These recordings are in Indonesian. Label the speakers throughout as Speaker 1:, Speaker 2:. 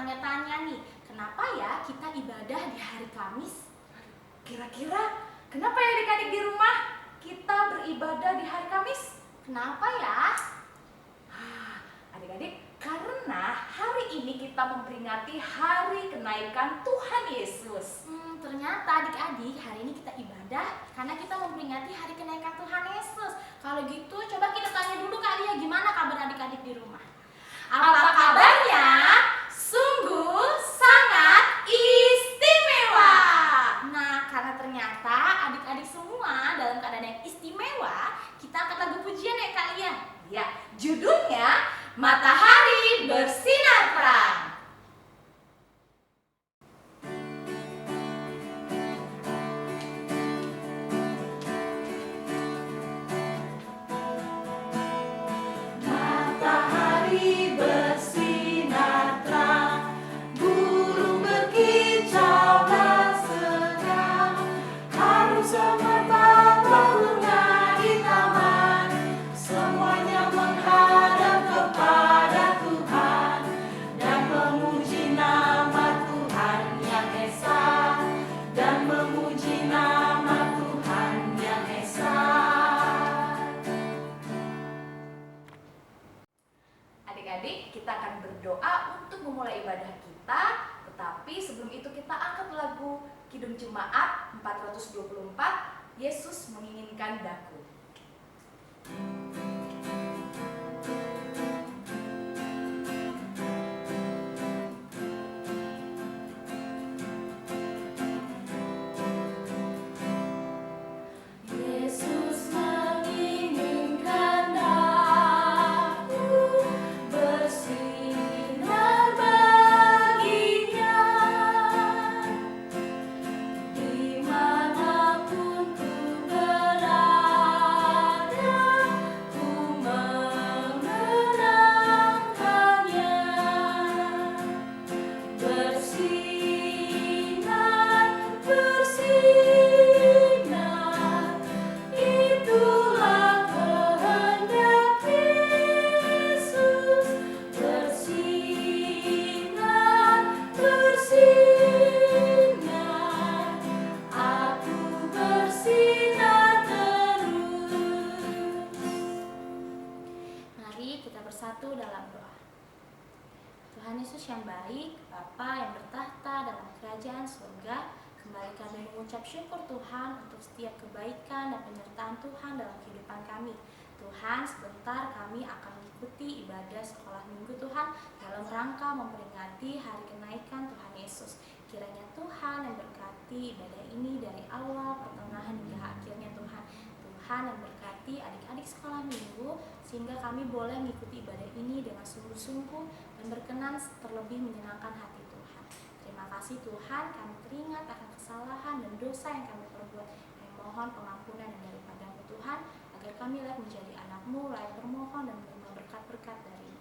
Speaker 1: bertanya-tanya nih, kenapa ya kita ibadah di hari Kamis?
Speaker 2: Kira-kira kenapa ya adik-adik di rumah kita beribadah di hari Kamis?
Speaker 1: Kenapa ya?
Speaker 2: Adik-adik, karena hari ini kita memperingati hari kenaikan Tuhan Yesus.
Speaker 1: Ternyata adik-adik hari ini kita ibadah karena kita memperingati hari kenaikan Tuhan Yesus. Kalau gitu coba kita tanya dulu Kak Lia, gimana kabar adik-adik di rumah?
Speaker 2: Apa kabarnya? Sungguh sangat istimewa.
Speaker 1: Nah, karena ternyata adik-adik semua dalam keadaan yang istimewa, kita angkat lagu pujian ya Kak Lia.
Speaker 2: Ya, judulnya Matahari Bersinar Terang. Matahari bersinar terang, burung berkicau berserak, harum semerbak berbunga di taman, semuanya menghadap kepada Tuhan dan memuji nama Tuhan yang esa, dan memuji nama Tuhan yang esa. Adik-adik, kita akan berdoa untuk memulai ibadah kita. Tetapi sebelum itu kita angkat lagu Kidung Jemaat 424, Yesus Menginginkan Daku. Yesus menginginkan daku bersinar baginya, dimanapun ku berada, ku mengenangkannya. Bersinar, bersinar, itulah kehendak Yesus. Bersinar, bersinar, aku bersinar terus.
Speaker 1: Mari kita bersatu dalam doa. Tuhan Yesus yang baik, Bapa yang bertahta dalam kerajaan surga, kembali kami mengucap syukur Tuhan untuk setiap kebaikan dan penyertaan Tuhan dalam kehidupan kami. Tuhan, sebentar kami akan mengikuti ibadah sekolah minggu Tuhan dalam rangka memperingati hari kenaikan Tuhan Yesus. Kiranya Tuhan yang berkati ibadah ini dari awal, pertengahan hingga akhirnya Tuhan. Tuhan yang berkati adik-adik sekolah minggu sehingga kami boleh mengikuti ibadah ini dengan sungguh-sungguh dan berkenan terlebih menyenangkan hati Tuhan. Terima kasih Tuhan, kami teringat akan kesalahan dan dosa yang kami perbuat. Kami mohon pengampunan yang daripada-Mu Tuhan, agar kami layak menjadi anak-Mu, layak bermohon dan menerima berkat-berkat dari-Mu.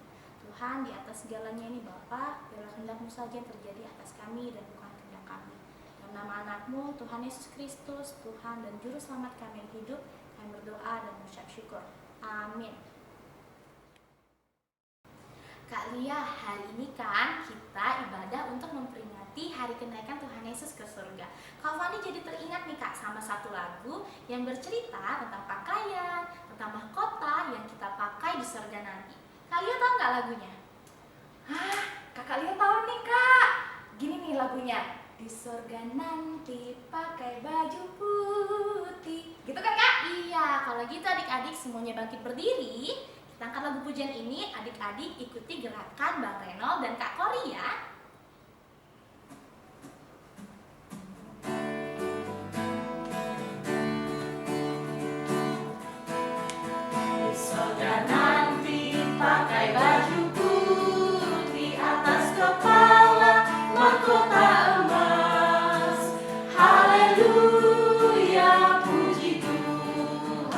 Speaker 1: Tuhan, di atas segalanya ini Bapa, biarlah kehendak-Mu saja yang terjadi atas kami dan bukan kehendak kami. Dalam nama anak-Mu, Tuhan Yesus Kristus, Tuhan dan Juru Selamat kami yang hidup, kami berdoa dan mengucap syukur. Amin. Kak Lia, hari ini kan kita ibadah untuk memperingati hari kenaikan Tuhan Yesus ke surga. Kak Fani jadi teringat nih Kak sama satu lagu yang bercerita tentang pakaian, tentang mahkota yang kita pakai di surga nanti. Kak Lia tahu nggak lagunya?
Speaker 2: Kakak Lia tahu nih Kak. Gini nih lagunya. Di surga nanti pakai baju putih. Gitu kan Kak?
Speaker 1: Iya, kalau gitu adik-adik semuanya bangkit berdiri. Kita angkat lagu pujian ini, adik-adik ikuti gerakan Bang Renol dan Kak Kori ya.
Speaker 2: Di surga nanti pakai baju putih, atas kepala mahkota emas. Haleluya, puji Tuhan,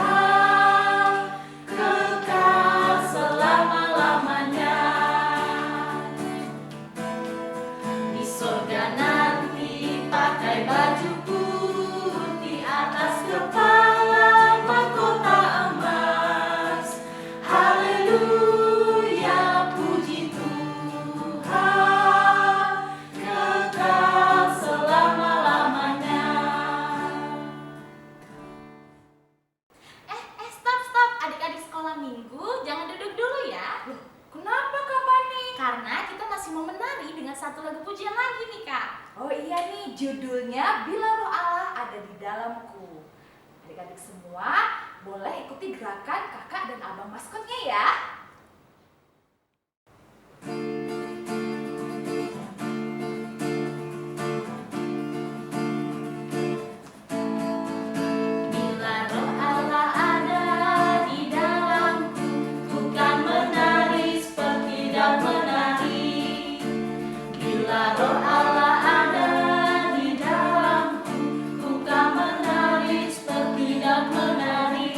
Speaker 2: kekal selama-lamanya.
Speaker 1: satu lagu pujian lagi nih Kak.
Speaker 2: Oh iya nih, judulnya Bila Roh Allah Ada di Dalamku. Adik-adik semua boleh ikuti gerakan kakak dan abang maskotnya ya.
Speaker 1: Bila roh Allah ada di dalamku, ku kan menari seperti dan menari. Bila roh Allah ada di dalamku, ku kan menari seperti dan menari.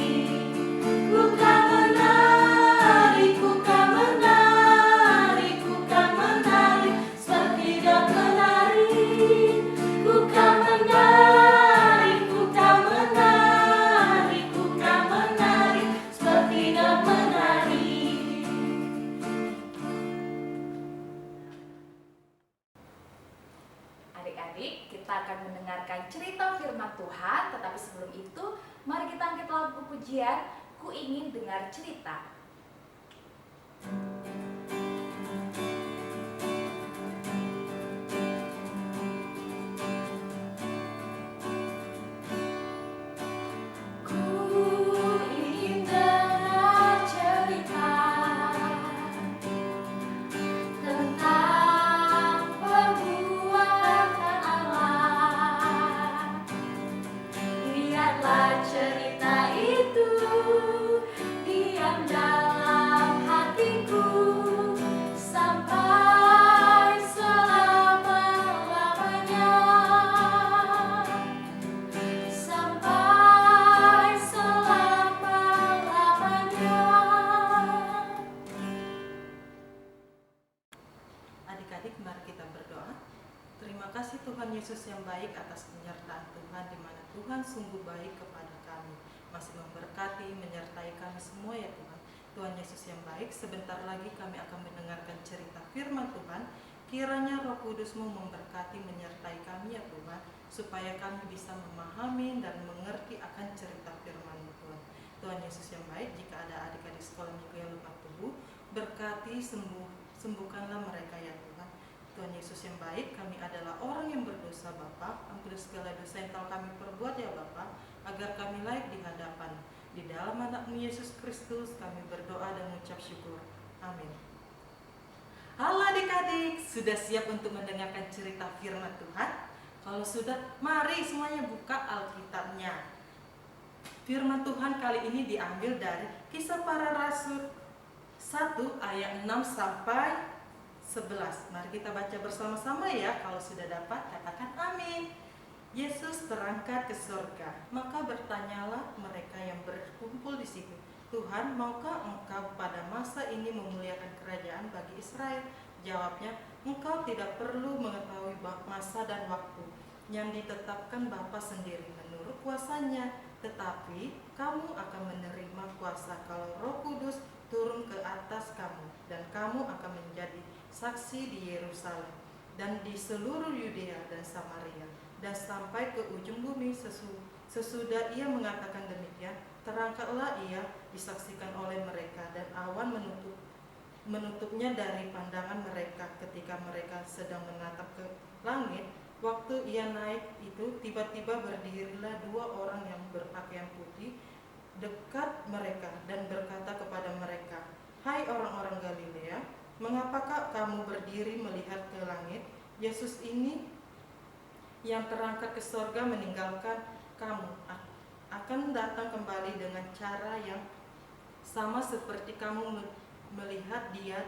Speaker 1: Ku kan menari, ku kan menari, ku kan menari seperti dan menari. Ku kan menari, ku kan menari, ku kan menari seperti dan menari.
Speaker 2: Adik-adik, kita akan mendengarkan cerita firman Tuhan, tetapi sebelum itu, mari kita angkat lagu pujian, Ku Ingin Dengar Cerita.
Speaker 1: Ku ingin dengar cerita tentang perbuatan Allah. Lihatlah cerita itu diam dalam hatiku sampai selama-lamanya. Sampai selama-lamanya.
Speaker 3: Adik-adik, mari kita berdoa. Terima kasih Tuhan Yesus yang baik atas penyertaan Tuhan, di mana Tuhan sungguh baik kepada kami, masih memberkati, menyertai kami semua ya Tuhan. Tuhan Yesus yang baik, sebentar lagi kami akan mendengarkan cerita firman Tuhan. Kiranya Roh Kudus-Mu memberkati, menyertai kami ya Tuhan, supaya kami bisa memahami dan mengerti akan cerita firman-Mu Tuhan. Tuhan Yesus yang baik, jika ada adik-adik sekolah minggu yang lemah tubuh, berkati, sembuhkanlah mereka ya Tuhan. Tuhan Yesus yang baik, kami adalah orang yang berdosa Bapa. Ampuni segala dosa yang telah kami perbuat ya Bapa, agar kami layak di hadapan. Di dalam anak-Mu Yesus Kristus kami berdoa dan mengucap syukur. Amin. Halo adik-adik, sudah siap untuk mendengarkan cerita firman Tuhan? Kalau sudah, mari semuanya buka Alkitabnya. Firman Tuhan kali ini diambil dari Kisah Para Rasul 1 ayat 6 sampai 11. Mari kita baca bersama-sama ya. Kalau sudah dapat, katakan amin. Yesus terangkat ke surga, maka bertanyalah mereka yang berkumpul di situ, Tuhan, maukah Engkau pada masa ini memuliakan kerajaan bagi Israel? Jawabnya, Engkau tidak perlu mengetahui masa dan waktu yang ditetapkan Bapa sendiri menurut kuasanya, tetapi kamu akan menerima kuasa kalau Roh Kudus turun ke atas kamu, dan kamu akan menjadi saksi di Yerusalem dan di seluruh Yudea dan Samaria dan sampai ke ujung bumi. Sesudah ia mengatakan demikian, terangkatlah ia disaksikan oleh mereka, dan awan menutupnya dari pandangan mereka. Ketika mereka sedang menatap ke langit, waktu ia naik itu, tiba-tiba berdirilah dua orang yang berpakaian putih dekat mereka dan berkata kepada mereka, "Hai orang-orang Galilea, mengapakah kamu berdiri melihat ke langit? Yesus ini yang terangkat ke surga meninggalkan kamu akan datang kembali dengan cara yang sama seperti kamu melihat dia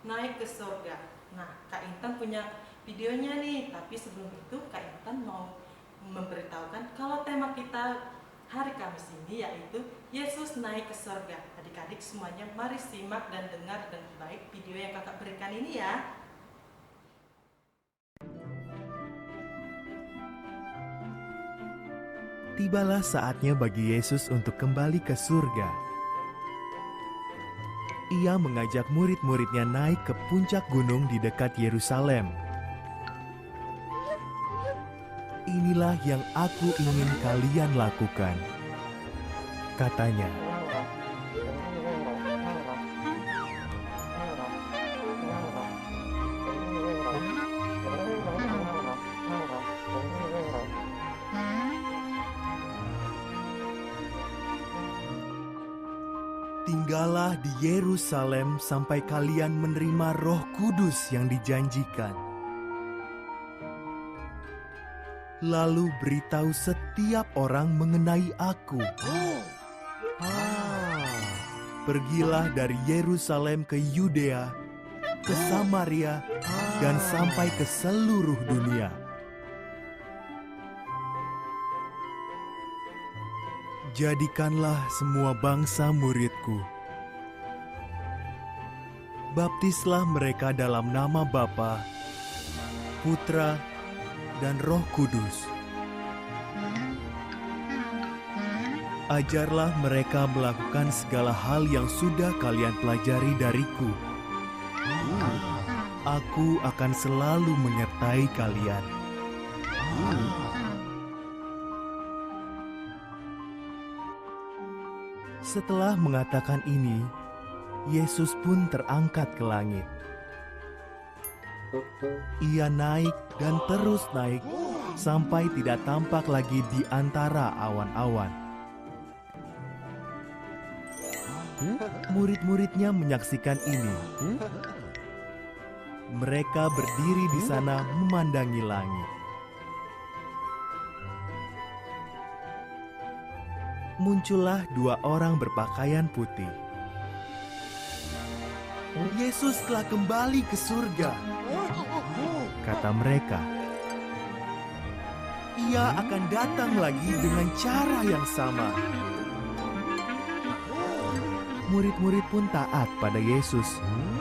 Speaker 3: naik ke surga." Nah, Kak Intan punya videonya nih, tapi sebelum itu Kak Intan mau memberitahukan kalau tema kita hari Kamis ini yaitu Yesus naik ke surga. Adik-adik semuanya, mari simak dan dengar dengan baik video yang kakak berikan ini ya.
Speaker 4: Tibalah saatnya bagi Yesus untuk kembali ke surga. Ia mengajak murid-muridnya naik ke puncak gunung di dekat Yerusalem. Inilah yang aku ingin kalian lakukan, katanya. Tinggallah di Yerusalem sampai kalian menerima Roh Kudus yang dijanjikan. Lalu beritahu setiap orang mengenai aku. Pergilah dari Yerusalem ke Yudea, ke Samaria, dan sampai ke seluruh dunia. Jadikanlah semua bangsa muridku. Baptislah mereka dalam nama Bapa, Putra, dan Roh Kudus. Ajarlah mereka melakukan segala hal yang sudah kalian pelajari dariku. Aku akan selalu menyertai kalian. Setelah mengatakan ini, Yesus pun terangkat ke langit. Ia naik dan terus naik sampai tidak tampak lagi di antara awan-awan. Murid-muridnya menyaksikan ini. Mereka berdiri di sana memandangi langit. Muncullah dua orang berpakaian putih. Yesus telah kembali ke surga, kata mereka. Ia akan datang lagi dengan cara yang sama. Murid-murid pun taat pada Yesus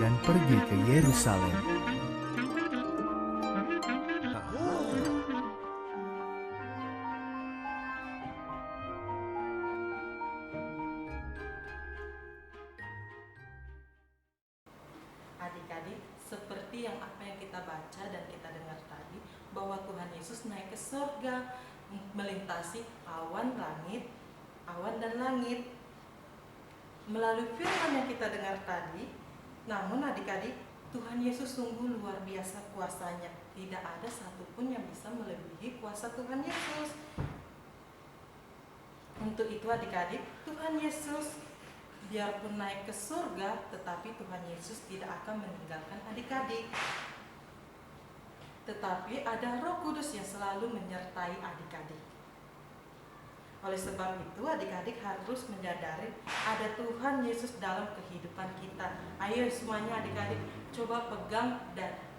Speaker 4: dan pergi ke Yerusalem.
Speaker 3: Adik-adik, seperti apa yang kita baca dan kita dengar tadi, bahwa Tuhan Yesus naik ke surga, melintasi awan dan langit. Melalui firman yang kita dengar tadi, namun adik-adik, Tuhan Yesus sungguh luar biasa kuasanya. Tidak ada satupun yang bisa melebihi kuasa Tuhan Yesus. Untuk itu adik-adik, Tuhan Yesus biarpun naik ke surga, tetapi Tuhan Yesus tidak akan meninggalkan adik-adik. Tetapi ada Roh Kudus yang selalu menyertai adik-adik. Oleh sebab itu adik-adik harus menyadari ada Tuhan Yesus dalam kehidupan kita. Ayo semuanya adik-adik coba pegang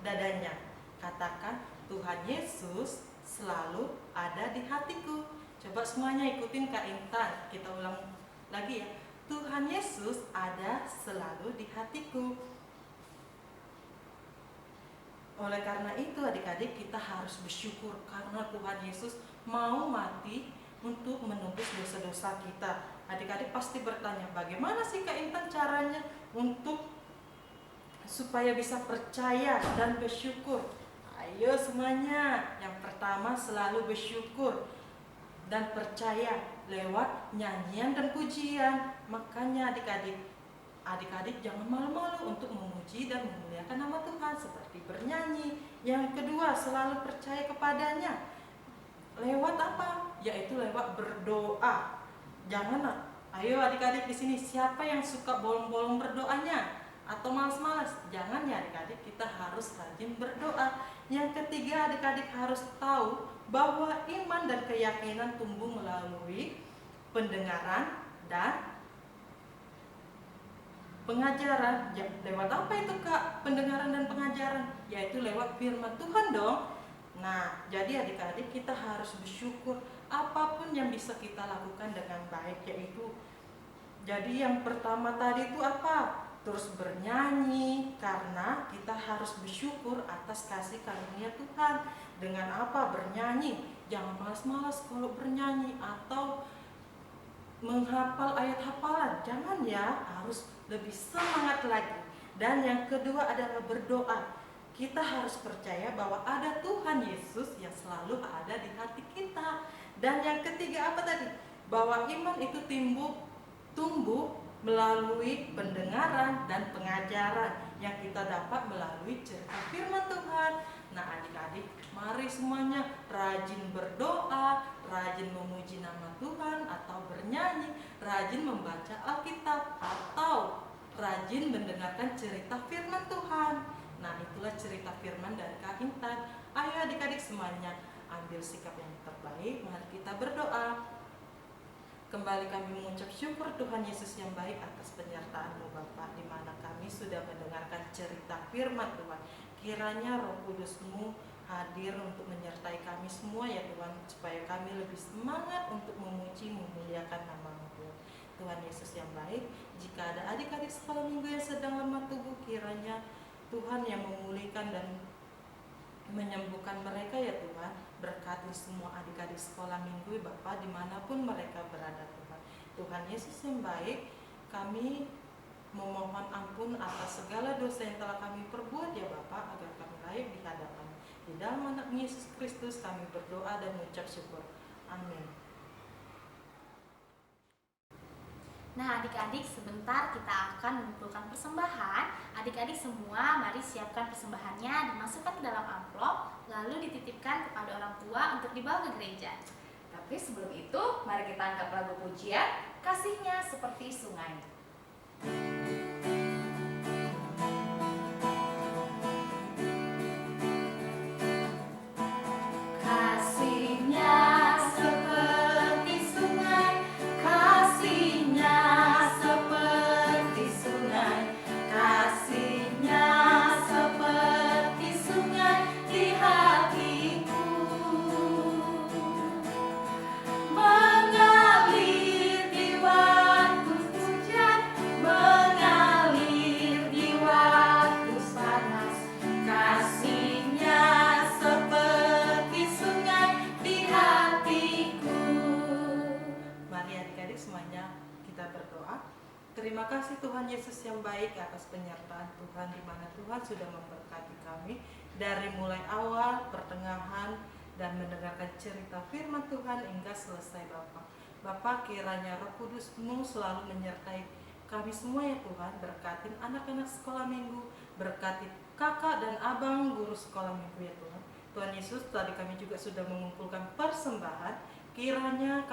Speaker 3: dadanya. Katakan, Tuhan Yesus selalu ada di hatiku. Coba semuanya ikutin Kak Intan. Kita ulang lagi ya. Tuhan Yesus ada selalu di hatiku. Oleh karena itu adik-adik kita harus bersyukur karena Tuhan Yesus mau mati untuk menebus dosa-dosa kita. Adik-adik pasti bertanya, bagaimana sih Kak Intan caranya untuk supaya bisa percaya dan bersyukur? Ayo semuanya, yang pertama selalu bersyukur dan percaya lewat nyanyian dan pujian. Makanya adik-adik jangan malu-malu untuk memuji dan memuliakan nama Tuhan seperti bernyanyi. Yang kedua, selalu percaya kepadanya. Lewat apa? Yaitu lewat berdoa. Jangan, ayo adik-adik di sini siapa yang suka bolong-bolong berdoanya atau malas-malas? Jangan ya adik-adik, kita harus rajin berdoa. Yang ketiga, adik-adik harus tahu bahwa iman dan keyakinan tumbuh melalui pendengaran dan pengajaran. Ya, lewat apa itu Kak? Pendengaran dan pengajaran, yaitu lewat firman Tuhan dong. Nah, jadi adik-adik kita harus bersyukur apapun yang bisa kita lakukan dengan baik, yaitu jadi yang pertama tadi itu apa? Terus bernyanyi, karena kita harus bersyukur atas kasih karunia Tuhan. Dengan apa? Bernyanyi. Jangan malas-malas kalau bernyanyi atau menghafal ayat hafalan. Jangan ya, harus lebih semangat lagi. Dan yang kedua adalah berdoa. Kita harus percaya bahwa ada Tuhan Yesus yang selalu ada di hati kita. Dan yang ketiga apa tadi? Bahwa iman itu tumbuh melalui pendengaran dan pengajaran, yang kita dapat melalui cerita firman Tuhan. Nah adik-adik, mari semuanya rajin berdoa, rajin memuji nama Tuhan atau bernyanyi, rajin membaca Alkitab atau rajin mendengarkan cerita firman Tuhan. Nah itulah cerita firman dari Kak Intan. Ayo adik-adik semuanya ambil sikap yang terbaik, mari kita berdoa. Kembali kami mengucap syukur Tuhan Yesus yang baik atas penyertaan-Mu Bapa, di mana kami sudah mendengarkan cerita firman Tuhan. Kiranya Roh Kudus-Mu hadir untuk menyertai kami semua ya Tuhan, supaya kami lebih semangat untuk memuji, memuliakan nama-Mu Tuhan. Tuhan Yesus yang baik, jika ada adik-adik sekolah minggu yang sedang lemah tubuh, kiranya Tuhan yang memulihkan dan menyembuhkan mereka ya Tuhan. Berkati semua adik-adik sekolah minggu Bapa dimanapun mereka berada Tuhan. Tuhan Yesus yang baik, kami memohon ampun atas segala dosa yang telah kami perbuat ya Bapa, agar kami layak di hadapan. Di dalam anak Yesus Kristus kami berdoa dan mengucap syukur. Amin.
Speaker 1: Nah adik-adik, sebentar kita akan mengumpulkan persembahan. Adik-adik semua mari siapkan persembahannya, dimasukkan ke dalam amplop, lalu dititipkan kepada orang tua untuk dibawa ke gereja.
Speaker 2: Tapi sebelum itu, mari kita angkat lagu pujian, Kasihnya Seperti Sungai.
Speaker 3: Terima kasih Tuhan Yesus yang baik atas penyertaan Tuhan, di mana Tuhan sudah memberkati kami dari mulai awal, pertengahan, dan mendengarkan cerita firman Tuhan hingga selesai Bapa. Bapa, kiranya Roh Kudus-Mu selalu menyertai kami semua ya Tuhan. Berkatin anak-anak sekolah minggu, berkati kakak dan abang guru sekolah minggu ya Tuhan. Tuhan Yesus, tadi kami juga sudah mengumpulkan persembahan. Kiranya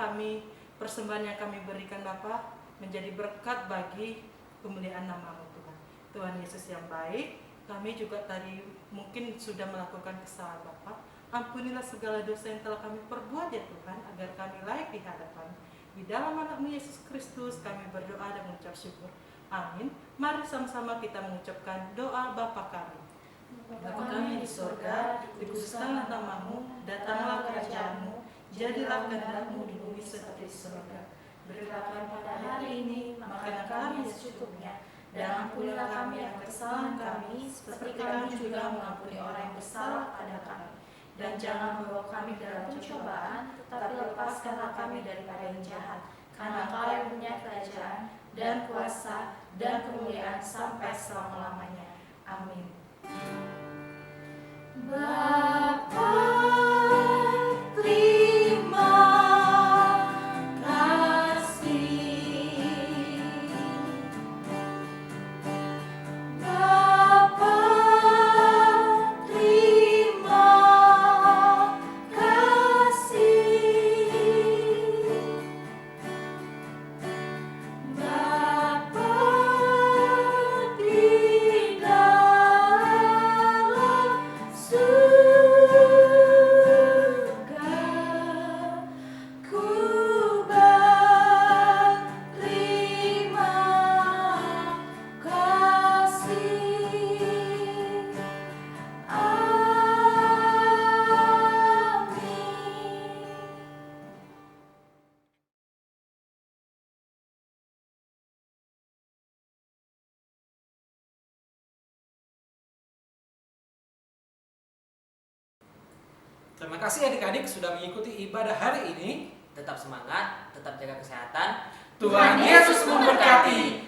Speaker 3: persembahan yang kami berikan Bapa menjadi berkat bagi kemuliaan nama-Mu Tuhan. Tuhan Yesus yang baik, kami juga tadi mungkin sudah melakukan kesalahan Bapa. Ampunilah segala dosa yang telah kami perbuat ya Tuhan, agar kami layak di hadapan. Di dalam anak-Mu Yesus Kristus kami berdoa dan mengucap syukur. Amin. Mari sama-sama kita mengucapkan doa Bapa kami. Bapa kami di surga, dikuduskanlah nama-Mu, datanglah kerajaan-Mu, jadilah kehendak-Mu di bumi seperti di surga. Berilah kami pada hari ini makanan kami secukupnya, dan ampunilah kami akan kesalahan kami, seperti kami juga mengampuni orang yang bersalah pada kami. Dan jangan membawa kami dalam pencobaan, tetapi lepaskanlah kami daripada yang jahat. Karena Engkau yang punya kerajaan dan kuasa dan kemuliaan sampai selama-lamanya. Amin. Bapa, terima
Speaker 5: Terima kasih adik-adik sudah mengikuti ibadah hari ini.
Speaker 6: Tetap semangat, tetap jaga kesehatan.
Speaker 5: Tuhan Yesus memberkati.